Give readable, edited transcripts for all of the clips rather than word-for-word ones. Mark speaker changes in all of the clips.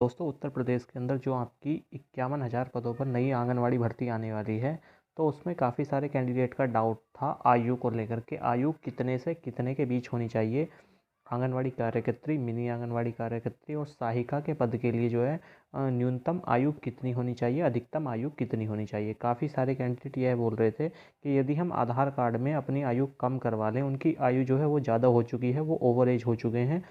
Speaker 1: दोस्तों उत्तर प्रदेश के अंदर जो आपकी 51,000 पदों पर नई आंगनवाड़ी भर्ती आने वाली है, तो उसमें काफ़ी सारे कैंडिडेट का डाउट था आयु को लेकर के। आयु कितने से कितने के बीच होनी चाहिए आंगनवाड़ी कार्यकर्त्री, मिनी आंगनवाड़ी कार्यकर्त्री और सहायिका के पद के लिए जो है न्यूनतम आयु कितनी होनी चाहिए, अधिकतम आयु कितनी होनी चाहिए। काफ़ी सारे कैंडिडेट यह बोल रहे थे कि यदि हम आधार कार्ड में अपनी आयु कम करवा लें, उनकी आयु जो है वो ज़्यादा हो चुकी है, वो ओवर एज हो चुके हैं।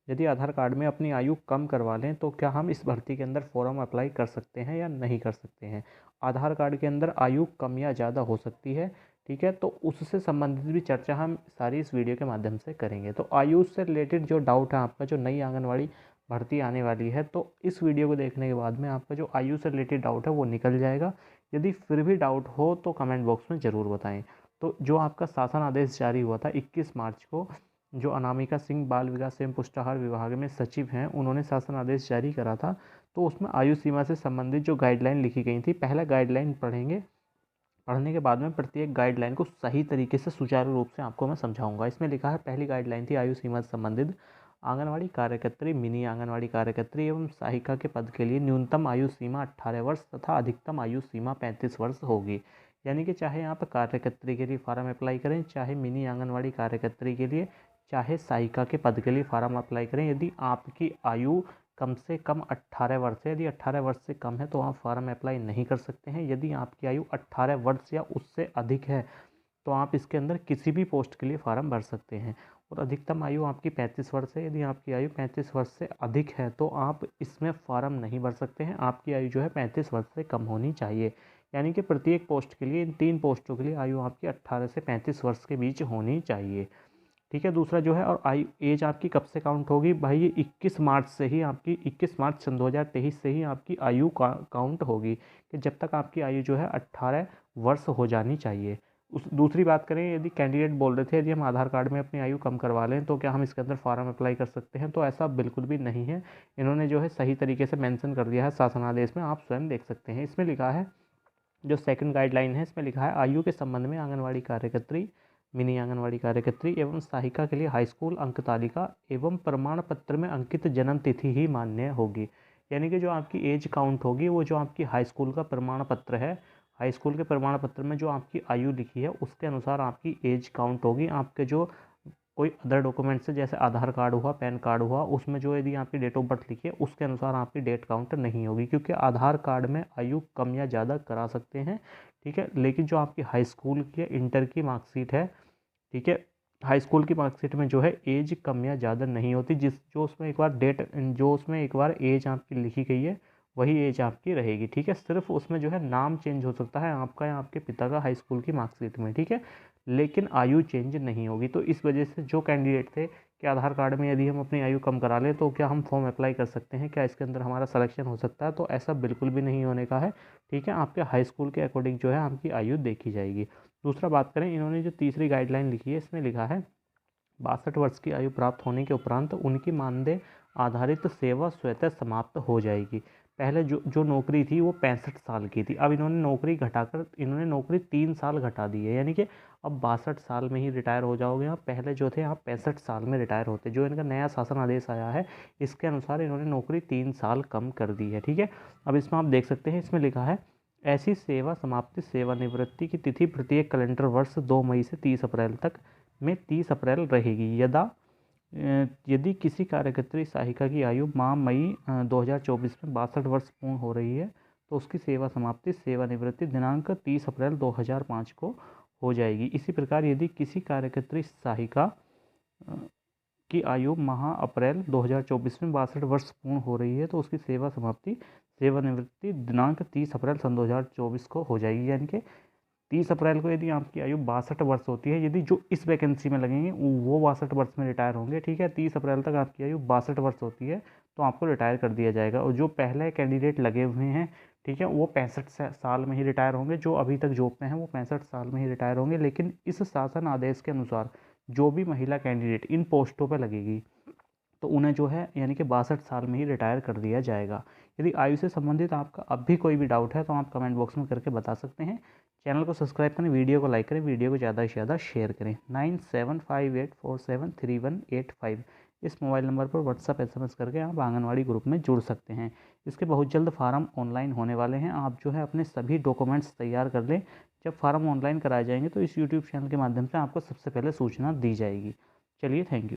Speaker 1: यदि आधार कार्ड में अपनी आयु कम करवा लें तो क्या हम इस भर्ती के अंदर फॉर्म अप्लाई कर सकते हैं या नहीं कर सकते हैं। आधार कार्ड के अंदर आयु कम या ज़्यादा हो सकती है, ठीक है। तो उससे संबंधित भी चर्चा हम सारी इस वीडियो के माध्यम से करेंगे। तो आयु से रिलेटेड जो डाउट है आपका, जो नई आंगनवाड़ी भर्ती आने वाली है, तो इस वीडियो को देखने के बाद में आपका जो आयु से रिलेटेड डाउट है वो निकल जाएगा। यदि फिर भी डाउट हो तो कमेंट बॉक्स में ज़रूर बताएं। तो जो आपका शासन आदेश जारी हुआ था 21 मार्च को, जो अनामिका सिंह बाल विकास एवं पुष्टाहार विभाग में सचिव हैं, उन्होंने शासन आदेश जारी करा था। तो उसमें आयु सीमा से संबंधित जो गाइडलाइन लिखी गई थी, पहला गाइडलाइन पढ़ेंगे, पढ़ने के बाद में प्रत्येक गाइडलाइन को सही तरीके से सुचारू रूप से आपको मैं समझाऊंगा। इसमें लिखा है, पहली गाइडलाइन थी आयु सीमा से संबंधित, आंगनवाड़ी कार्यकर्त्री, मिनी आंगनवाड़ी कार्यकर्त्री एवं सहायिका के पद के लिए न्यूनतम आयु सीमा 18 वर्ष तथा अधिकतम आयु सीमा 35 वर्ष होगी। यानी कि चाहे आप कार्यकर्त्री के लिए फार्म अप्लाई करें, चाहे मिनी आंगनवाड़ी कार्यकर्त्री के लिए, चाहे सहायिका के पद के लिए फार्म अप्लाई करें, यदि आपकी आयु कम से कम 18 वर्ष है, यदि 18 वर्ष से कम है तो आप फार्म अप्लाई नहीं कर सकते हैं। यदि आपकी आयु 18 वर्ष या उससे अधिक है तो आप इसके अंदर किसी भी पोस्ट के लिए फार्म भर सकते हैं। और अधिकतम आयु आपकी 35 वर्ष है, यदि आपकी आयु 35 वर्ष से अधिक है तो आप इसमें फार्म नहीं भर सकते हैं। आपकी आयु जो है 35 वर्ष से कम होनी चाहिए। यानी कि प्रत्येक पोस्ट के लिए, इन 3 पोस्टों के लिए आयु आपकी 18 से 35 वर्ष के बीच होनी चाहिए, ठीक है। दूसरा जो है, और आयु एज आपकी कब से काउंट होगी भाई, ये 21 मार्च से ही आपकी, 21 मार्च सन 2023 से ही आपकी आयु काउंट होगी, कि जब तक आपकी आयु जो है 18 वर्ष हो जानी चाहिए। उस दूसरी बात करें, यदि कैंडिडेट बोल रहे थे यदि हम आधार कार्ड में अपनी आयु कम करवा लें तो क्या हम इसके अंदर फार्म अप्लाई कर सकते हैं, तो ऐसा बिल्कुल भी नहीं है। इन्होंने जो है सही तरीके से मेंशन कर दिया है शासनादेश में, आप स्वयं देख सकते हैं। इसमें लिखा है, जो सेकंड गाइडलाइन है, इसमें लिखा है, आयु के संबंध में आंगनवाड़ी कार्यकर्त्री, मिनी आंगनवाड़ी कार्यकर्त्री एवं सहायिका के लिए हाई स्कूल अंक तालिका एवं प्रमाण पत्र में अंकित जन्म तिथि ही मान्य होगी। यानी कि जो आपकी एज काउंट होगी वो जो आपकी हाई स्कूल का प्रमाण पत्र है, हाई स्कूल के प्रमाण पत्र में जो आपकी आयु लिखी है उसके अनुसार आपकी एज काउंट होगी। आपके जो कोई अदर डॉक्यूमेंट से, जैसे आधार कार्ड हुआ, पैन कार्ड हुआ, उसमें जो यदि आपकी डेट ऑफ बर्थ लिखी है उसके अनुसार आपकी डेट काउंट नहीं होगी, क्योंकि आधार कार्ड में आयु कम या ज़्यादा करा सकते हैं, ठीक है। लेकिन जो आपकी हाई स्कूल की, इंटर की मार्कशीट है, ठीक है, हाई स्कूल की मार्कशीट में जो है एज कम या ज़्यादा नहीं होती। जो उसमें एक बार जो उसमें एक बार एज आपकी लिखी गई है वही एज आपकी रहेगी, ठीक है। सिर्फ उसमें जो है नाम चेंज हो सकता है आपका या आपके पिता का हाई स्कूल की मार्कशीट में, ठीक है, लेकिन आयु चेंज नहीं होगी। तो इस वजह से जो कैंडिडेट थे कि आधार कार्ड में यदि हम अपनी आयु कम करा लें तो क्या हम फॉर्म अप्लाई कर सकते हैं, क्या इसके अंदर हमारा सिलेक्शन हो सकता है, तो ऐसा बिल्कुल भी नहीं होने का है, ठीक है। आपके हाई स्कूल के अकॉर्डिंग जो है आपकी आयु देखी जाएगी। दूसरा बात करें, इन्होंने जो तीसरी गाइडलाइन लिखी है इसमें लिखा है, 62 वर्ष की आयु प्राप्त होने के उपरांत उनकी मानदेय आधारित सेवा स्वतः समाप्त हो जाएगी। पहले जो जो नौकरी थी वो 65 साल की थी, अब इन्होंने नौकरी घटाकर, इन्होंने नौकरी 3 साल घटा दी है, यानी कि अब 62 साल में ही रिटायर हो जाओगे आप। पहले जो थे आप 65 साल में रिटायर होते। जो इनका नया शासन आदेश आया है इसके अनुसार इन्होंने नौकरी 3 साल कम कर दी है, ठीक है। अब इसमें आप देख सकते हैं, इसमें लिखा है, ऐसी सेवा समाप्ति सेवानिवृत्ति की तिथि प्रत्येक कैलेंडर वर्ष 2 मई से 30 अप्रैल तक में 30 अप्रैल रहेगी। यदि किसी कार्यकर्त्री सहायिका की आयु माह मई 2024 में 62 वर्ष पूर्ण हो रही है तो उसकी सेवा समाप्ति सेवानिवृत्ति दिनांक 30 अप्रैल 2005 को हो जाएगी। इसी प्रकार यदि किसी कार्यकर्त्री सहायिका की आयु माह अप्रैल 2024 में 62 वर्ष पूर्ण हो रही है तो उसकी सेवा समाप्ति सेवानिवृत्ति दिनांक 30 अप्रैल सन 2024 को हो जाएगी। यानी कि 30 अप्रैल को यदि आपकी आयु 62 वर्ष होती है, यदि जो इस वैकेंसी में लगेंगे वो 62 वर्ष में रिटायर होंगे, ठीक है। 30 अप्रैल तक आपकी आयु 62 वर्ष होती है तो आपको रिटायर कर दिया जाएगा। और जो पहले कैंडिडेट लगे हुए हैं, ठीक है, वो 65 साल में ही रिटायर होंगे। जो अभी तक जॉब में हैं वो 65 साल में ही रिटायर होंगे। लेकिन इस शासन आदेश के अनुसार जो भी महिला कैंडिडेट इन पोस्टों पर लगेगी तो उन्हें जो है यानी कि 62 साल में ही रिटायर कर दिया जाएगा। यदि आयु से संबंधित आपका अब भी कोई भी डाउट है तो आप कमेंट बॉक्स में करके बता सकते हैं। चैनल को सब्सक्राइब करें, वीडियो को लाइक करें, वीडियो को ज़्यादा से ज़्यादा शेयर करें। 9758473185 इस मोबाइल नंबर पर व्हाट्सअप SMS करके आप आंगनवाड़ी ग्रुप में जुड़ सकते हैं। इसके बहुत जल्द फार्म ऑनलाइन होने वाले हैं। आप जो है अपने सभी डॉक्यूमेंट्स तैयार कर लें। जब फार्म ऑनलाइन कराए जाएंगे तो इस यूट्यूब चैनल के माध्यम से आपको सबसे पहले सूचना दी जाएगी। चलिए, थैंक यू।